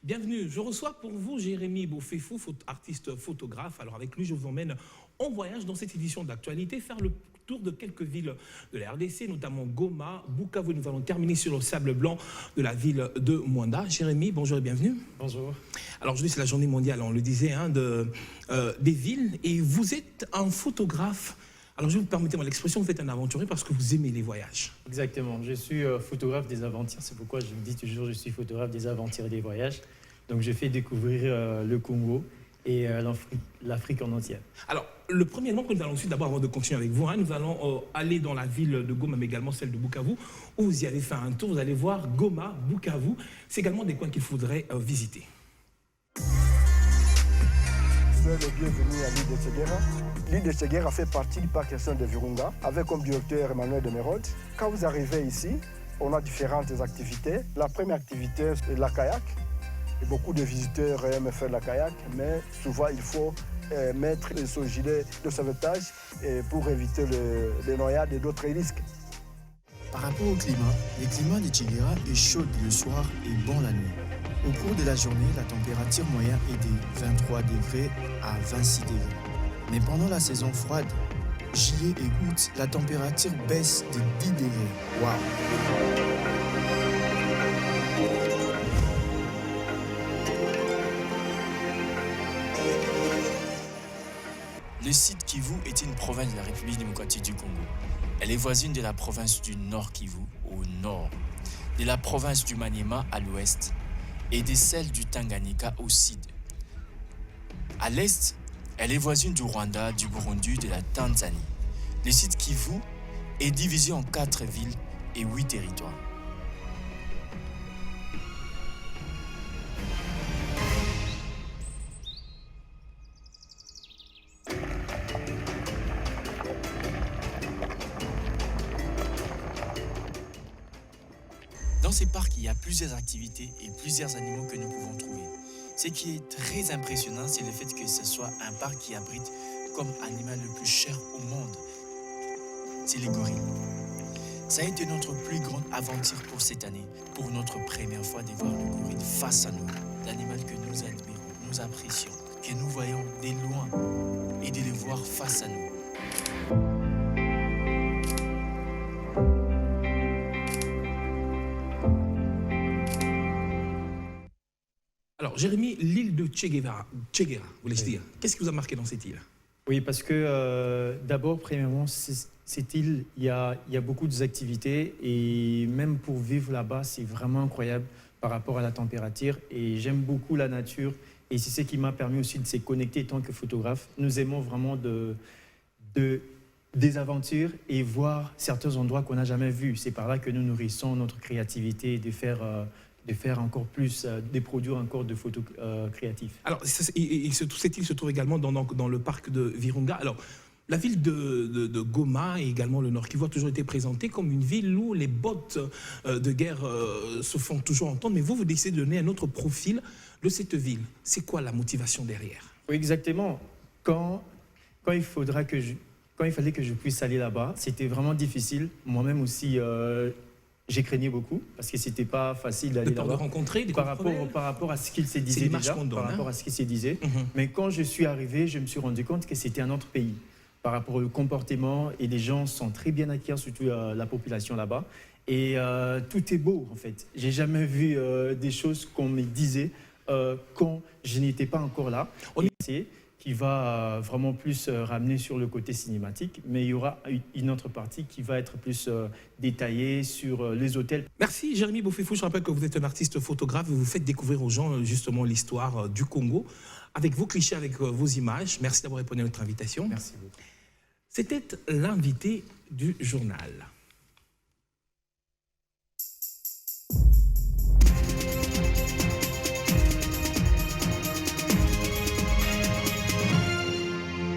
Bienvenue, je reçois pour vous Jérémy Bofefou, artiste photographe. Alors avec lui, je vous emmène en voyage dans cette édition d'actualité, faire le tour de quelques villes de la RDC, notamment Goma, Bukavu. Nous allons terminer sur le sable blanc de la ville de Mwanda. Jérémy, bonjour et bienvenue. Bonjour. Alors aujourd'hui, c'est la journée mondiale, on le disait, hein, des villes. Et vous êtes un photographe. Alors, je vous permettez-moi l'expression, vous êtes un aventurier parce que vous aimez les voyages. Exactement. Je suis photographe des aventures. C'est pourquoi je me dis toujours je suis photographe des aventures et des voyages. Donc, je fais découvrir le Congo et l'Afrique en entière. Alors, le premier élément que nous allons suivre, d'abord, avant de continuer avec vous, hein, nous allons aller dans la ville de Goma, mais également celle de Bukavu, où vous y allez faire un tour. Vous allez voir Goma, Bukavu. C'est également des coins qu'il faudrait visiter. Le bienvenu à l'île de Séguéra. L'île de Séguéra fait partie du parc national de Virunga, avec comme directeur Emmanuel de Mérode. Quand vous arrivez ici, on a différentes activités. La première activité, c'est la kayak. Et beaucoup de visiteurs aiment faire la kayak, mais souvent il faut mettre son gilet de sauvetage pour éviter les noyades et d'autres risques. Par rapport au climat, le climat de Séguéra est chaud le soir et bon la nuit. Au cours de la journée, la température moyenne est de 23 degrés à 26 degrés. Mais pendant la saison froide, juillet et août, la température baisse de 10 degrés. Waouh! Le site Kivu est une province de la République démocratique du Congo. Elle est voisine de la province du Nord Kivu au nord, de la province du Maniema à l'ouest, et de celle du Tanganyika au sud. À l'est, elle est voisine du Rwanda, du Burundi, de la Tanzanie. Le site Kivu est divisé en 4 villes et 8 territoires. Dans ces parcs, il y a plusieurs activités et plusieurs animaux que nous pouvons trouver. Ce qui est très impressionnant, c'est le fait que ce soit un parc qui abrite comme animal le plus cher au monde. C'est les gorilles. Ça a été notre plus grande aventure pour cette année, pour notre première fois de voir le gorille face à nous, l'animal que nous admirons, nous apprécions, que nous voyons de loin et de le voir face à nous. Alors, Jérémy, l'île de Séguéra, voulais-je dire, qu'est-ce qui vous a marqué dans cette île? Oui, parce que d'abord, premièrement, cette île, il y a beaucoup d'activités et même pour vivre là-bas, c'est vraiment incroyable par rapport à la température. Et j'aime beaucoup la nature et c'est ce qui m'a permis aussi de se connecter en tant que photographe. Nous aimons vraiment des aventures et voir certains endroits qu'on n'a jamais vus. C'est par là que nous nourrissons notre créativité et de faire encore plus, de produire encore de photos créatifs. Alors, cette île se trouve également dans le parc de Virunga. Alors, la ville de Goma et également le Nord Kivu a toujours été présentée comme une ville où les bottes de guerre se font toujours entendre. Mais vous décidez de donner un autre profil de cette ville. C'est quoi la motivation derrière? Oui, exactement. Quand il fallait que je puisse aller là-bas, c'était vraiment difficile. Moi-même aussi, j'ai craigné beaucoup parce que c'était pas facile d'aller là-bas. De rencontrer des par rapport à ce qu'il se disait déjà, par rapport à ce qu'il se disait. Mais quand je suis arrivé, je me suis rendu compte que c'était un autre pays par rapport au comportement et les gens sont très bien accueillis, surtout la population là-bas. Et tout est beau en fait. J'ai jamais vu des choses qu'on me disait quand je n'étais pas encore là. Qui va vraiment plus ramener sur le côté cinématique, mais il y aura une autre partie qui va être plus détaillée sur les hôtels. Merci Jérémy Bofefou, je rappelle que vous êtes un artiste photographe et vous faites découvrir aux gens justement l'histoire du Congo, avec vos clichés, avec vos images. Merci d'avoir répondu à notre invitation. Merci beaucoup. C'était l'invité du journal.